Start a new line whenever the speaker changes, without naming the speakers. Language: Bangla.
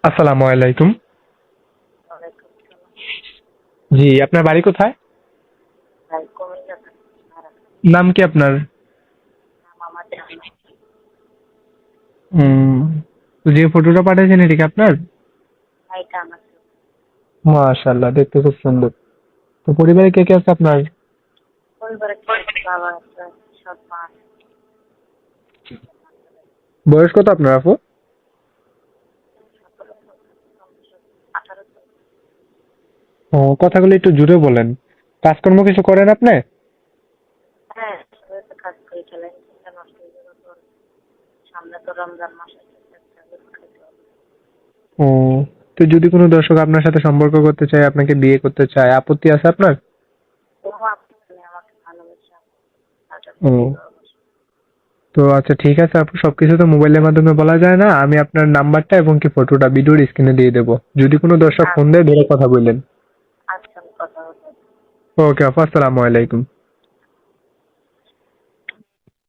আসসালামু আলাইকুম।
ওয়ালাইকুম সালাম।
জি, আপনার বাড়ি কোথায়?
ভাই কুমিল্লা থেকে ভাড়া।
নাম কি আপনার?
নাম আমার জানা।
উম, তো যে ফটোটা পাঠিয়েছেন এটা কি আপনার?
ভাইটা আমার
মাশাআল্লাহ, দেখতে খুব সুন্দর। তো পরিবারে কে কে আছে আপনার?
পরিবারে কেউ আছে, বাবা আছে, সৎ মা আছে।
বয়স কত আপনার আপু?
18 জন।
ও, কথাগুলো একটু জুড়ে বলেন। কাজকর্ম কিছু করেন আপনি?
হ্যাঁ, সবাই তো কাজ করে চলেন, চিন্তা নষ্ট হয়ে যাবে তো। সামনে তো রমজান মাস আছে, কাজ খাইতে হবে।
ও, তো যদি কোনো দর্শক আপনার সাথে সম্পর্ক করতে চায়, আপনাকে বিয়ে করতে চায়, আপত্তি আছে আপনার?
ও আপনি আমাকে ভালোবাসে, তাদের
ও,
প্রতি ভালোবাসে।
তো আচ্ছা ঠিক আছে আপু, সবকিছু তো মোবাইলের মাধ্যমে বলা যায় না। আমি আপনার নাম্বারটা এবং কি ফটোটা ভিডিওর স্ক্রিনে দিয়ে দেবো। যদি কোনো দর্শক ফোন দেয় ধরে কথা বললেন।
আচ্ছা, আমি কথা বলবো।
ওকে আপু, আসসালামু আলাইকুম।